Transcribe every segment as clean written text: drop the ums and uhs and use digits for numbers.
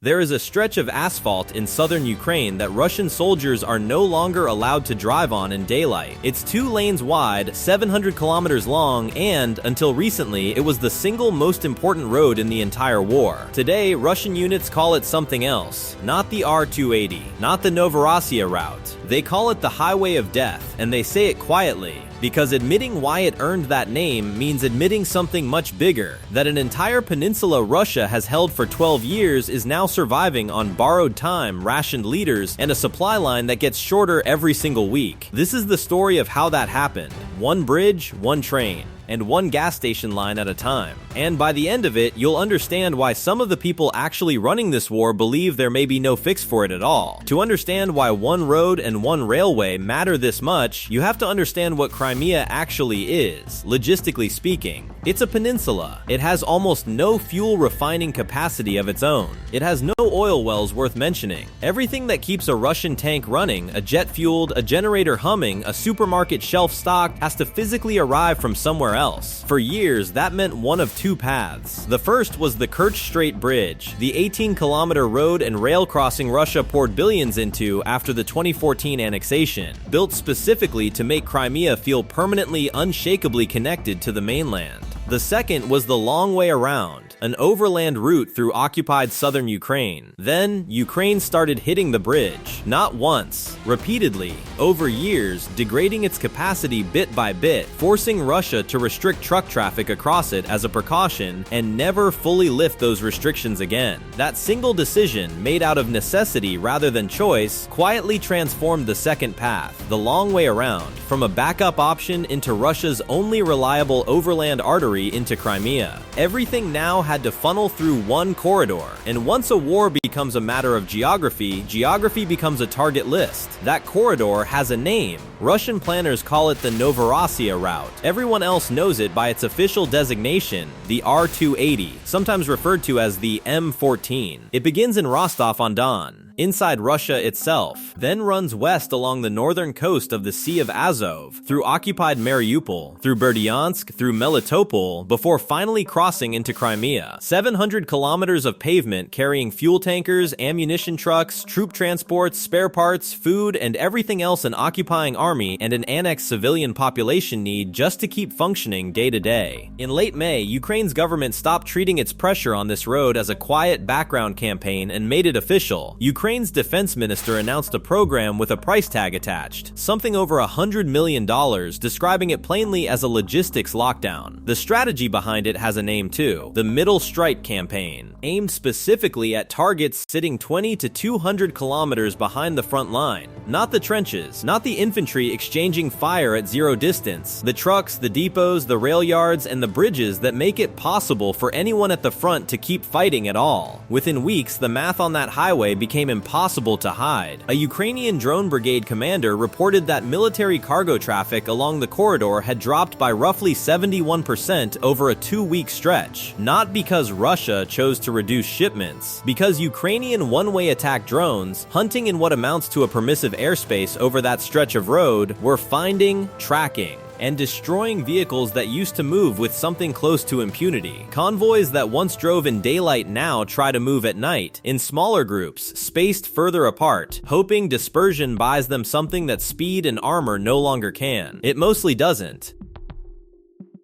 There is a stretch of asphalt in southern Ukraine that Russian soldiers are no longer allowed to drive on in daylight. It's 2 lanes wide, 700 kilometers long, and, until recently, it was the single most important road in the entire war. Today, Russian units call it something else. Not the R-280, not the Novorossiya route. They call it the Highway of Death, and they say it quietly, because admitting why it earned that name means admitting something much bigger, that an entire peninsula Russia has held for 12 years is now surviving on borrowed time, rationed leaders, and a supply line that gets shorter every single week. This is the story of how that happened. One bridge, one train, and one gas station line at a time. And by the end of it, you'll understand why some of the people actually running this war believe there may be no fix for it at all. To understand why one road and one railway matter this much, you have to understand what Crimea actually is, logistically speaking. It's a peninsula. It has almost no fuel refining capacity of its own. It has no oil wells worth mentioning. Everything that keeps a Russian tank running, a jet-fueled, a generator humming, a supermarket shelf stocked, has to physically arrive from somewhere else. For years, that meant one of 2 paths. The first was the Kerch Strait Bridge, the 18-kilometer road and rail crossing Russia poured billions into after the 2014 annexation, built specifically to make Crimea feel permanently, unshakably connected to the mainland. The second was the long way around, an overland route through occupied southern Ukraine. Then, Ukraine started hitting the bridge, not once, repeatedly, over years, degrading its capacity bit by bit, forcing Russia to restrict truck traffic across it as a precaution and never fully lift those restrictions again. That single decision, made out of necessity rather than choice, quietly transformed the second path, the long way around, from a backup option into Russia's only reliable overland artery into Crimea. Everything now had to funnel through one corridor, and once a war becomes a matter of geography, geography becomes a target list. That corridor has a name. Russian planners call it the Novorossiya route. Everyone else knows it by its official designation, the R-280, sometimes referred to as the M14. It begins in Rostov-on-Don, inside Russia itself, then runs west along the northern coast of the Sea of Azov, through occupied Mariupol, through Berdyansk, through Melitopol, before finally crossing into Crimea. 700 kilometers of pavement carrying fuel tankers, ammunition trucks, troop transports, spare parts, food, and everything else an occupying army and an annexed civilian population need just to keep functioning day to day. In late May, Ukraine's government stopped treating its pressure on this road as a quiet background campaign and made it official. Ukraine's defense minister announced a program with a price tag attached, something over $100 million, describing it plainly as a logistics lockdown. The strategy behind it has a name too, the Middle Strike campaign, aimed specifically at targets sitting 20 to 200 kilometers behind the front line. Not the trenches, not the infantry exchanging fire at zero distance, the trucks, the depots, the rail yards, and the bridges that make it possible for anyone at the front to keep fighting at all. Within weeks, the math on that highway became impossible to hide. A Ukrainian drone brigade commander reported that military cargo traffic along the corridor had dropped by roughly 71% over a 2-week stretch. Not because Russia chose to reduce shipments, because Ukrainian one-way attack drones, hunting in what amounts to a permissive airspace over that stretch of road, were finding, tracking, and destroying vehicles that used to move with something close to impunity. Convoys that once drove in daylight now try to move at night, in smaller groups, spaced further apart, hoping dispersion buys them something that speed and armor no longer can. It mostly doesn't.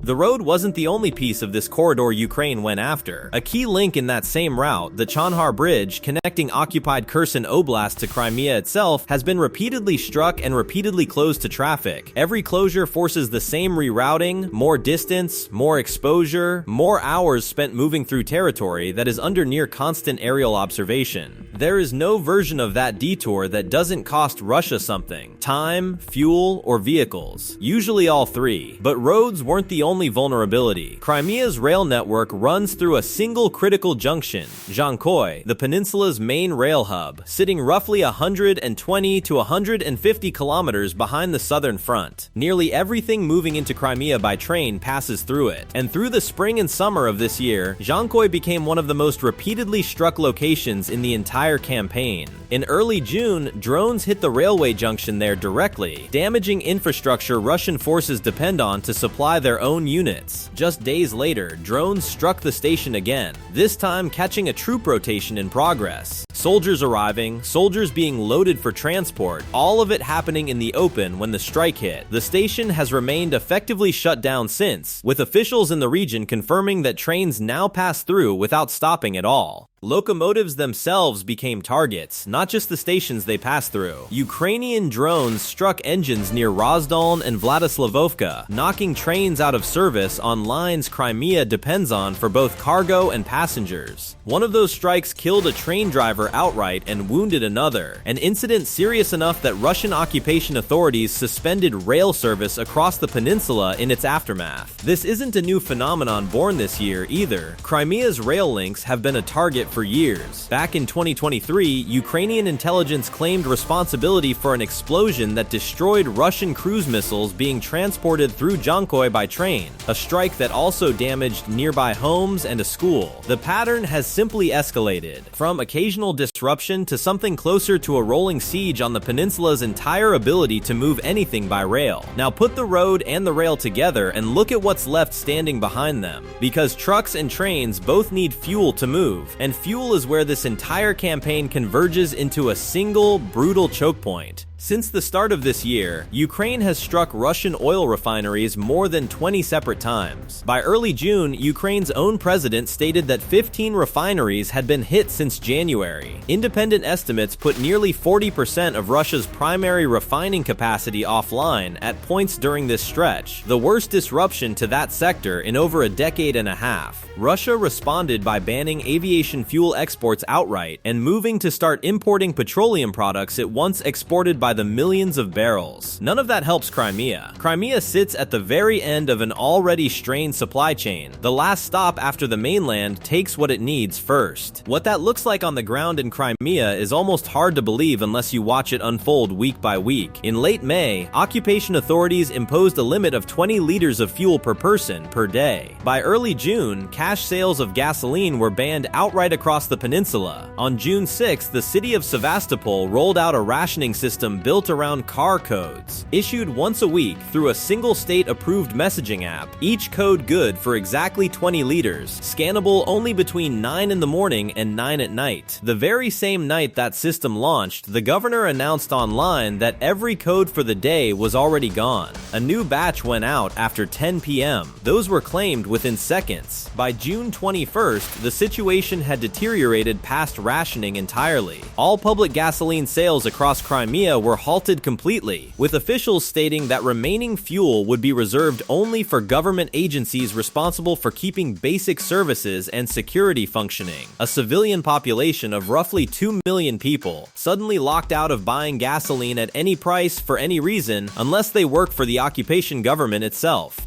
The road wasn't the only piece of this corridor Ukraine went after. A key link in that same route, the Chonhar Bridge, connecting occupied Kherson Oblast to Crimea itself, has been repeatedly struck and repeatedly closed to traffic. Every closure forces the same rerouting, more distance, more exposure, more hours spent moving through territory that is under near constant aerial observation. There is no version of that detour that doesn't cost Russia something: time, fuel, or vehicles. Usually all three. But roads weren't the only vulnerability. Crimea's rail network runs through a single critical junction, Dzhankoy, the peninsula's main rail hub, sitting roughly 120 to 150 kilometers behind the southern front. Nearly everything moving into Crimea by train passes through it, and through the spring and summer of this year, Dzhankoy became one of the most repeatedly struck locations in the entire entire campaign. In early June, drones hit the railway junction there directly, damaging infrastructure Russian forces depend on to supply their own units. Just days later, drones struck the station again, this time catching a troop rotation in progress. Soldiers arriving, soldiers being loaded for transport, all of it happening in the open when the strike hit. The station has remained effectively shut down since, with officials in the region confirming that trains now pass through without stopping at all. Locomotives themselves became targets, not just the stations they passed through. Ukrainian drones struck engines near Rozdoln and Vladislavovka, knocking trains out of service on lines Crimea depends on for both cargo and passengers. One of those strikes killed a train driver outright and wounded another, an incident serious enough that Russian occupation authorities suspended rail service across the peninsula in its aftermath. This isn't a new phenomenon born this year either. Crimea's rail links have been a target for years. Back in 2023, Ukrainian intelligence claimed responsibility for an explosion that destroyed Russian cruise missiles being transported through Dzhankoy by train, a strike that also damaged nearby homes and a school. The pattern has simply escalated, from occasional disruption to something closer to a rolling siege on the peninsula's entire ability to move anything by rail. Now put the road and the rail together and look at what's left standing behind them, because trucks and trains both need fuel to move, and fuel is where this entire campaign converges into a single, brutal choke point. Since the start of this year, Ukraine has struck Russian oil refineries more than 20 separate times. By early June, Ukraine's own president stated that 15 refineries had been hit since January. Independent estimates put nearly 40% of Russia's primary refining capacity offline at points during this stretch, the worst disruption to that sector in over a decade and a half. Russia responded by banning aviation fuel exports outright and moving to start importing petroleum products it once exported by the millions of barrels. None of that helps Crimea. Crimea sits at the very end of an already strained supply chain. The last stop after the mainland takes what it needs first. What that looks like on the ground in Crimea is almost hard to believe unless you watch it unfold week by week. In late May, occupation authorities imposed a limit of 20 liters of fuel per person per day. By early June, cash sales of gasoline were banned outright across the peninsula. On June 6th, the city of Sevastopol rolled out a rationing system built around car codes, issued once a week through a single state-approved messaging app, each code good for exactly 20 liters, scannable only between 9 in the morning and 9 at night. The very same night that system launched, the governor announced online that every code for the day was already gone. A new batch went out after 10 p.m. Those were claimed within seconds. By June 21st, the situation had deteriorated past rationing entirely. All public gasoline sales across Crimea were halted completely, with officials stating that remaining fuel would be reserved only for government agencies responsible for keeping basic services and security functioning. A civilian population of roughly 2 million people, suddenly locked out of buying gasoline at any price for any reason unless they work for the occupation government itself.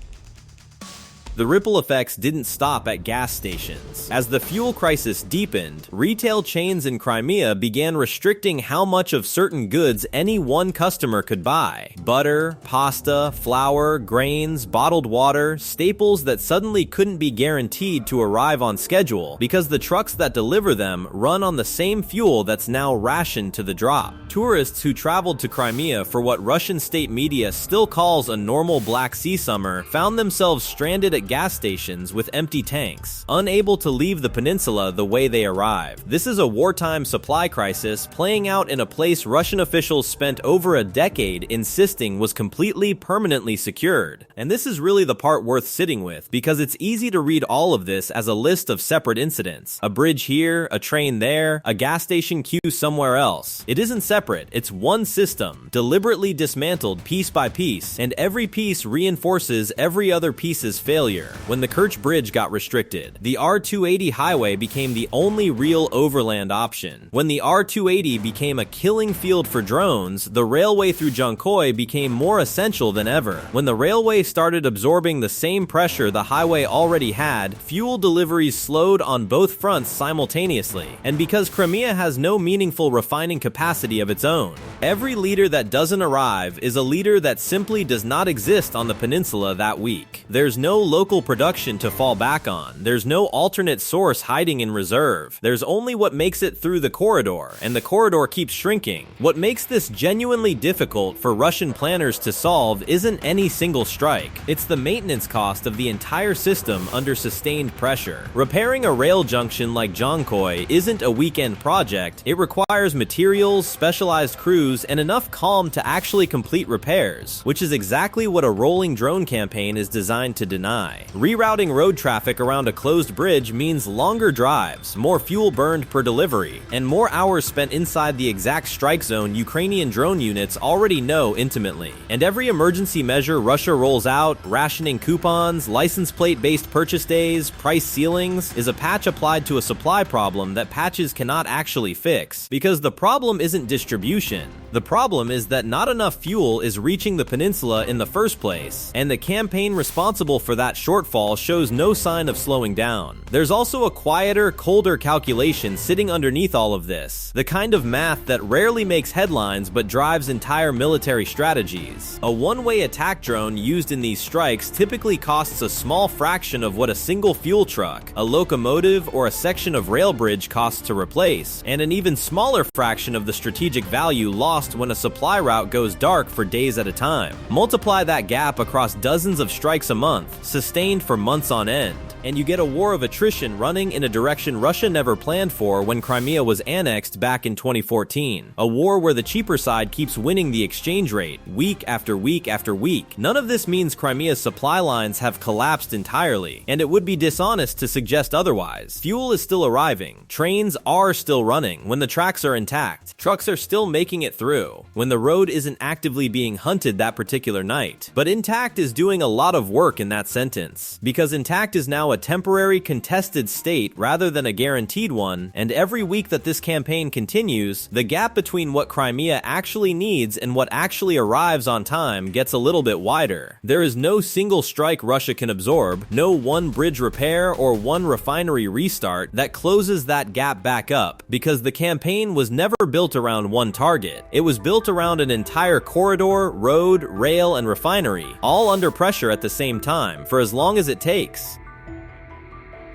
The ripple effects didn't stop at gas stations. As the fuel crisis deepened, retail chains in Crimea began restricting how much of certain goods any one customer could buy. Butter, pasta, flour, grains, bottled water, staples that suddenly couldn't be guaranteed to arrive on schedule because the trucks that deliver them run on the same fuel that's now rationed to the drop. Tourists who traveled to Crimea for what Russian state media still calls a normal Black Sea summer found themselves stranded at gas stations with empty tanks, unable to leave the peninsula the way they arrived. This is a wartime supply crisis playing out in a place Russian officials spent over a decade insisting was completely permanently secured. And this is really the part worth sitting with, because it's easy to read all of this as a list of separate incidents. A bridge here, a train there, a gas station queue somewhere else. It isn't separate, it's one system, deliberately dismantled piece by piece, and every piece reinforces every other piece's failure. When the Kerch Bridge got restricted, the R-280 highway became the only real overland option. When the R-280 became a killing field for drones, the railway through Dzhankoy became more essential than ever. When the railway started absorbing the same pressure the highway already had, fuel deliveries slowed on both fronts simultaneously. And because Crimea has no meaningful refining capacity of its own, every liter that doesn't arrive is a liter that simply does not exist on the peninsula that week. There's no local local production to fall back on. There's no alternate source hiding in reserve. There's only what makes it through the corridor, and the corridor keeps shrinking. What makes this genuinely difficult for Russian planners to solve isn't any single strike. It's the maintenance cost of the entire system under sustained pressure. Repairing a rail junction like Dzhankoy isn't a weekend project. It requires materials, specialized crews, and enough calm to actually complete repairs, which is exactly what a rolling drone campaign is designed to deny. Rerouting road traffic around a closed bridge means longer drives, more fuel burned per delivery, and more hours spent inside the exact strike zone Ukrainian drone units already know intimately. And every emergency measure Russia rolls out, rationing coupons, license plate-based purchase days, price ceilings, is a patch applied to a supply problem that patches cannot actually fix. Because the problem isn't distribution. The problem is that not enough fuel is reaching the peninsula in the first place, and the campaign responsible for that shortfall shows no sign of slowing down. There's also a quieter, colder calculation sitting underneath all of this, the kind of math that rarely makes headlines but drives entire military strategies. A one-way attack drone used in these strikes typically costs a small fraction of what a single fuel truck, a locomotive, or a section of rail bridge costs to replace, and an even smaller fraction of the strategic value lost when a supply route goes dark for days at a time. Multiply that gap across dozens of strikes a month, sustained for months on end, and you get a war of attrition running in a direction Russia never planned for when Crimea was annexed back in 2014. A war where the cheaper side keeps winning the exchange rate, week after week after week. None of this means Crimea's supply lines have collapsed entirely, and it would be dishonest to suggest otherwise. Fuel is still arriving, trains are still running when the tracks are intact, trucks are still making it through, when the road isn't actively being hunted that particular night. But intact is doing a lot of work in that sentence, because intact is now a temporary contested state rather than a guaranteed one, and every week that this campaign continues, the gap between what Crimea actually needs and what actually arrives on time gets a little bit wider. There is no single strike Russia can absorb, no one bridge repair or one refinery restart that closes that gap back up, because the campaign was never built around one target. It was built around an entire corridor, road, rail, and refinery, all under pressure at the same time, for as long as it takes.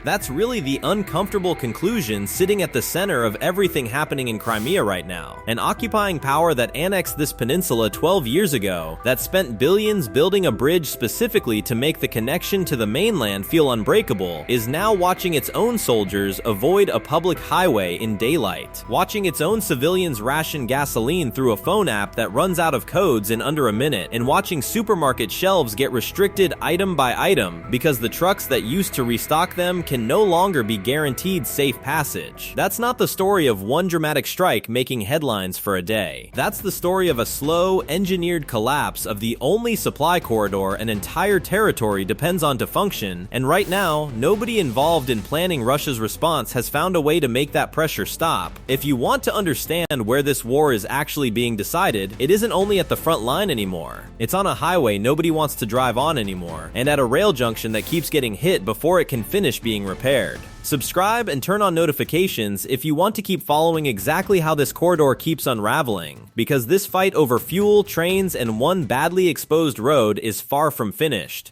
That's really the uncomfortable conclusion sitting at the center of everything happening in Crimea right now. An occupying power that annexed this peninsula 12 years ago, that spent billions building a bridge specifically to make the connection to the mainland feel unbreakable, is now watching its own soldiers avoid a public highway in daylight, watching its own civilians ration gasoline through a phone app that runs out of codes in under a minute, and watching supermarket shelves get restricted item by item because the trucks that used to restock them can no longer be guaranteed safe passage. That's not the story of one dramatic strike making headlines for a day. That's the story of a slow, engineered collapse of the only supply corridor an entire territory depends on to function, and right now, nobody involved in planning Russia's response has found a way to make that pressure stop. If you want to understand where this war is actually being decided, it isn't only at the front line anymore. It's on a highway nobody wants to drive on anymore, and at a rail junction that keeps getting hit before it can finish being repaired. Subscribe and turn on notifications if you want to keep following exactly how this corridor keeps unraveling, because this fight over fuel, trains, and one badly exposed road is far from finished.